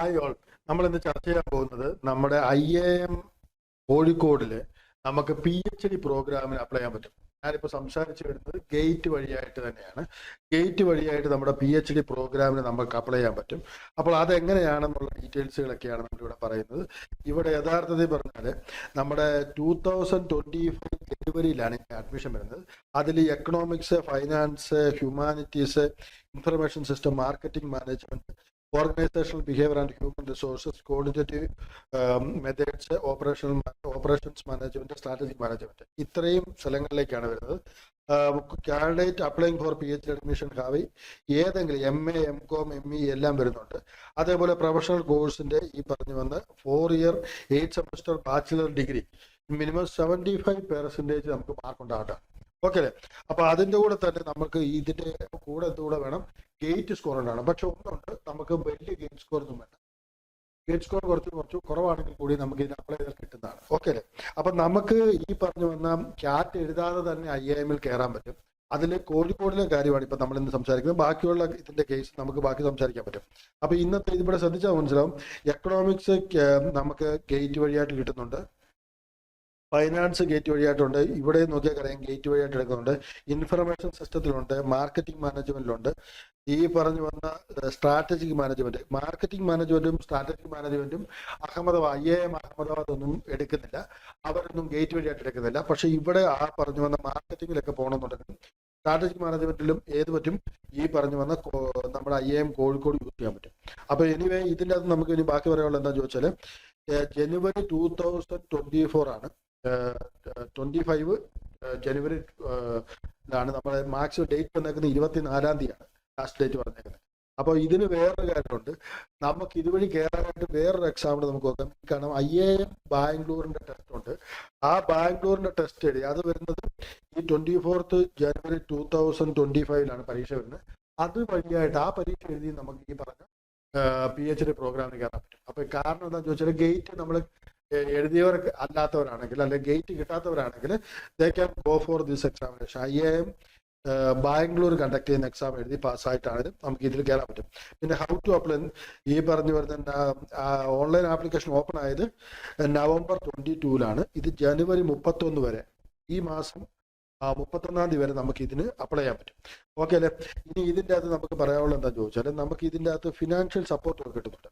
Hi all, നമ്മൾ ഇന്ന് ചർച്ച ചെയ്യാൻ പോകുന്നത് നമ്മുടെ IIM കോഴിക്കോടില് നമുക്ക് PhD പ്രോഗ്രാമിന് അപ്ലൈ ചെയ്യാൻ പറ്റും. ഞാനിപ്പോൾ സംസാരിച്ചു വരുന്നത് ഗേറ്റ് വഴിയായിട്ട് തന്നെയാണ്. ഗേറ്റ് വഴിയായിട്ട് നമ്മുടെ PhD പ്രോഗ്രാമിന് നമുക്ക് അപ്ലൈ ചെയ്യാൻ പറ്റും. അപ്പോൾ അതെങ്ങനെയാണെന്നുള്ള ഡീറ്റെയിൽസുകളൊക്കെയാണ് നമ്മളിവിടെ പറയുന്നത്. ഇവിടെ യഥാർത്ഥത്തിൽ പറഞ്ഞാൽ നമ്മുടെ 2025 ജനുവരിയിലാണ് അഡ്മിഷൻ വരുന്നത്. അതിൽ economics, finance, humanities, information system, marketing management, organizational behavior and human resources, quantitative methods, operations management, strategic management, ഇത്രയും സ്ഥലങ്ങളിലേക്കാണ് വരുന്നത്. Candidate applying four PhD admission Harvey ഏതെങ്കിലും MA, MCom, ME എല്ലാം വരുന്നുണ്ട്. അതേപോലെ പ്രൊഫഷണൽ കോഴ്സിന്റെ ഈ പറഞ്ഞു വന്ന 4 year 8 semester bachelor degree minimum 75% നമുക്ക് മാർക്ക് ഉണ്ടാകട്ടെ. ഓക്കെ അല്ലേ? അപ്പൊ അതിന്റെ കൂടെ തന്നെ നമുക്ക് ഇതിന്റെ കൂടെ എന്തുകൂടെ വേണം, ഗേറ്റ് സ്കോർ ഉണ്ടാണ്. പക്ഷെ ഒന്നുണ്ട്, നമുക്ക് വലിയ ഗേറ്റ് സ്കോർ ഒന്നും വേണ്ട. ഗേറ്റ് സ്കോർ കുറച്ച് കുറവാണെങ്കിൽ കൂടി നമുക്ക് ഇതിന് അപ്ലൈ ചെയ്താൽ കിട്ടുന്നതാണ്. ഓക്കെ അല്ലേ? അപ്പൊ നമുക്ക് ഈ പറഞ്ഞു വന്ന ക്യാറ്റ് എഴുതാതെ തന്നെ IIM കയറാൻ പറ്റും. അതിൽ കോഴിക്കോടിലെ കാര്യമാണ് ഇപ്പൊ നമ്മൾ ഇന്ന് സംസാരിക്കുന്നത്. ബാക്കിയുള്ള ഇതിന്റെ കേസ് നമുക്ക് ബാക്കി സംസാരിക്കാൻ പറ്റും. അപ്പൊ ഇന്നത്തെ ഇതിവിടെ ശ്രദ്ധിച്ചാൽ മനസ്സിലാവും. എക്കണോമിക്സ് നമുക്ക് ഗേറ്റ് വഴിയായിട്ട് കിട്ടുന്നുണ്ട്, ഫൈനാൻസ് ഗേറ്റ് വഴിയായിട്ടുണ്ട്, ഇവിടെ നോക്കിയാൽ അറിയാം ഗേറ്റ് വഴിയായിട്ട് എടുക്കുന്നുണ്ട്, ഇൻഫർമേഷൻ സിസ്റ്റത്തിലുണ്ട്, മാർക്കറ്റിംഗ് മാനേജ്മെന്റിലുണ്ട്, ഈ പറഞ്ഞു വന്ന സ്ട്രാറ്റജിക് മാനേജ്മെന്റ്. മാർക്കറ്റിംഗ് മാനേജ്മെന്റും സ്ട്രാറ്റജിക് മാനേജ്മെന്റും IIM അഹമ്മദാബാദ് ഒന്നും എടുക്കുന്നില്ല, അവരൊന്നും ഗേറ്റ് വഴിയായിട്ട് എടുക്കുന്നില്ല. പക്ഷെ ഇവിടെ ആ പറഞ്ഞു വന്ന മാർക്കറ്റിങ്ങിലൊക്കെ പോകണമെന്നുണ്ടെങ്കിൽ സ്ട്രാറ്റജിക് മാനേജ്മെന്റിലും ഏത് പറ്റും, ഈ പറഞ്ഞു വന്ന നമ്മുടെ IIM കോഴിക്കോട് യൂസ് ചെയ്യാൻ പറ്റും. അപ്പൊ എനിവേ ഇതിൻ്റെ അകത്ത് നമുക്ക് ഇനി ബാക്കി പറയാനുള്ളത് എന്താണെന്ന് ചോദിച്ചാൽ, ജനുവരി 2024 ആണ്, 25 ജനുവരി ലാണ് നമ്മുടെ മാക്സിമം ഡേറ്റ് വന്നേക്കുന്നത്. 24-ാം തീയതിയാണ് ലാസ്റ്റ് ഡേറ്റ് പറഞ്ഞേക്കുന്നത്. അപ്പോൾ ഇതിന് വേറൊരു കാര്യമുണ്ട്, നമുക്ക് ഇതുവഴി കയറാനായിട്ട് വേറൊരു എക്സാമിന് നമുക്ക് നോക്കാം. കാരണം IIM ബാംഗ്ലൂരിന്റെ ടെസ്റ്റ് ഉണ്ട്. ആ ബാംഗ്ലൂരിന്റെ ടെസ്റ്റ് എഴുതി അത് വരുന്നത് ഈ 24th ജനുവരി 2025 പരീക്ഷ വരുന്നത്. അത് വഴിയായിട്ട് ആ പരീക്ഷ എഴുതി നമുക്ക് ഈ പറഞ്ഞ PhD പ്രോഗ്രാമിന് കയറാൻ പറ്റും. അപ്പൊ കാരണം എന്താണെന്ന് ചോദിച്ചാൽ, ഗേറ്റ് നമ്മൾ എഴുതിയവർ അല്ലാത്തവരാണെങ്കിൽ അല്ലെങ്കിൽ ഗേറ്റ് കിട്ടാത്തവരാണെങ്കിൽ they can go for this examination. IIM Bangalore conduct ചെയ്യുന്ന എക്സാം എഴുതി പാസ്സായിട്ടാണെങ്കിലും നമുക്ക് ഇതിൽ കയറാൻ പറ്റും. പിന്നെ ഹൗ ടു അപ്ലൈ, ഈ പറഞ്ഞു വരുന്ന ഓൺലൈൻ ആപ്ലിക്കേഷൻ ഓപ്പൺ ആയത് November 22 ഇത് ജനുവരി 31 വരെ, ഈ മാസം 31-ാം തീയതി വരെ നമുക്ക് ഇതിന് അപ്ലൈ ചെയ്യാൻ പറ്റും. ഓക്കെ അല്ലേ? ഇനി ഇതിൻ്റെ അകത്ത് നമുക്ക് പറയാനുള്ളത് എന്താണെന്ന് ചോദിച്ചാൽ, നമുക്ക് ഇതിൻ്റെ അകത്ത് ഫിനാൻഷ്യൽ സപ്പോർട്ട് കിട്ടുന്നുണ്ട്.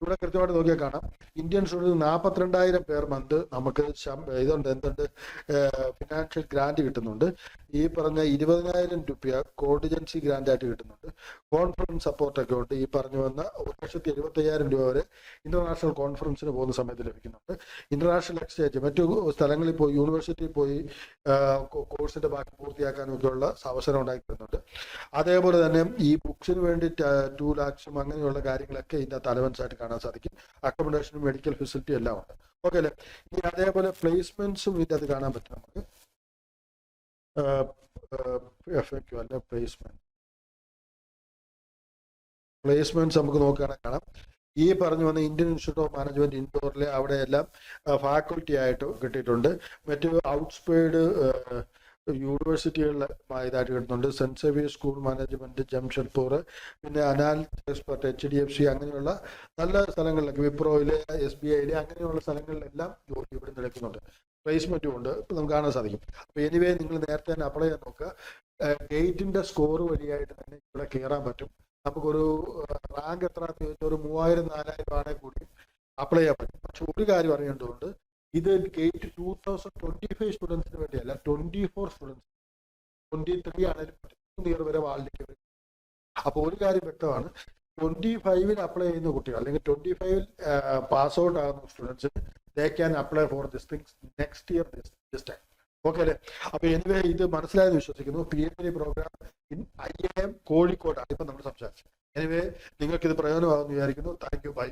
ഇവിടെ കൃത്യമായിട്ട് നോക്കിയാൽ കാണാം, ഇന്ത്യൻ സ്റ്റുഡൻസ് 42,000 പേർ മന്ത് നമുക്ക് ഇതുണ്ട്, എന്തുണ്ട്, ഫിനാൻഷ്യൽ ഗ്രാന്റ് കിട്ടുന്നുണ്ട്. ഈ പറഞ്ഞ 20,000 രൂപ കോണ്ടിജൻസി ഗ്രാന്റ് ആയിട്ട് കിട്ടുന്നുണ്ട്. കോൺഫറൻസ് സപ്പോർട്ടൊക്കെ ഉണ്ട്. ഈ പറഞ്ഞു വന്ന 1,75,000 രൂപ വരെ ഇന്റർനാഷണൽ കോൺഫറൻസിന് പോകുന്ന സമയത്ത് ലഭിക്കുന്നുണ്ട്. ഇന്റർനാഷണൽ എക്സ്ചേഞ്ച്, മറ്റു സ്ഥലങ്ങളിൽ പോയി യൂണിവേഴ്സിറ്റിയിൽ പോയി കോഴ്സിന്റെ ബാക്കി പൂർത്തിയാക്കാനൊക്കെയുള്ള അവസരം ഉണ്ടാക്കി തരുന്നുണ്ട്. അതേപോലെ തന്നെ ഈ ബുക്സിന് വേണ്ടി 2 lakhs അങ്ങനെയുള്ള കാര്യങ്ങളൊക്കെ ഇതിന്റെ അലവൻസ് ആയിട്ട് കാണാൻ സാധിക്കും. അക്കോമഡേഷനും മെഡിക്കൽ ഫെസിലിറ്റി എല്ലാം ഉണ്ട്. ഓക്കെ അല്ലേ? ഇനി അതേപോലെ പ്ലേസ്മെന്റ്സും ഇതിന്റെ അത് കാണാൻ പറ്റും നമുക്ക്. FAQ അല്ല, പ്ലേസ്മെന്റ്സ് നമുക്ക് നോക്കുകയാണെങ്കിൽ കാണാം. ഈ പറഞ്ഞു വന്ന ഇന്ത്യൻ ഇൻസ്റ്റിറ്റ്യൂട്ട് ഓഫ് മാനേജ്മെന്റ് ഇൻഡോറിലെ അവിടെ എല്ലാം ഫാക്കൽറ്റി ആയിട്ട് കിട്ടിയിട്ടുണ്ട്. മറ്റു ഔട്ട്സ്പെയ്ഡ് യൂണിവേഴ്സിറ്റികളിൽ ഇതായിട്ട് കിട്ടുന്നുണ്ട്. Saint Xavier school management Jamshedpur, പിന്നെ അനാലിറ്റിക്സ് എക്സ്പെർട്ട് HDFC, അങ്ങനെയുള്ള നല്ല സ്ഥലങ്ങളിലൊക്കെ, വിപ്രോയില്, SBIയില്, അങ്ങനെയുള്ള സ്ഥലങ്ങളിലെല്ലാം ജോലി ഇവിടെ നടക്കുന്നുണ്ട്. പ്ലേസ്മെന്റും ഉണ്ട്, ഇപ്പം നമുക്ക് കാണാൻ സാധിക്കും. അപ്പൊ എനിവേ നിങ്ങൾ നേരത്തെ തന്നെ അപ്ലൈ ചെയ്യാൻ നോക്കുക. ഗേറ്റിന്റെ സ്കോർ വഴിയായിട്ട് തന്നെ ഇവിടെ കയറാൻ പറ്റും. നമുക്കൊരു റാങ്ക് എത്രയാണെന്ന് ചോദിച്ചാൽ ഒരു 3,000-4,000 ആണെങ്കിൽ കൂടി അപ്ലൈ ചെയ്യാൻ പറ്റും. പക്ഷെ ഒരു കാര്യം അറിയേണ്ടതുണ്ട്, ഇത് ഗേറ്റ് 2025 സ്റ്റുഡൻസിന് വേണ്ടിയല്ല, 24 സ്റ്റുഡൻസ്, 23 ആണെങ്കിലും 3 ഇയർ വരെ വാലിഡിറ്റി വരും. അപ്പോൾ ഒരു കാര്യം വ്യക്തമാണ്, 25 അപ്ലൈ ചെയ്യുന്ന കുട്ടികൾ അല്ലെങ്കിൽ 25 പാസ് ഔട്ട് ആകുന്ന students, they can apply for this things next year this time. Okay അല്ലേ? അപ്പൊ എനിവേ ഇത് മനസ്സിലായെന്ന് വിശ്വസിക്കുന്നു. PhD പ്രോഗ്രാം ഇൻ IIM കോഴിക്കോടാണ് ഇപ്പൊ നമ്മൾ സംസാരിച്ചത്. എനിവേ നിങ്ങൾക്ക് ഇത് പ്രയോജനമാകുമെന്ന് വിചാരിക്കുന്നു. Thank you, by.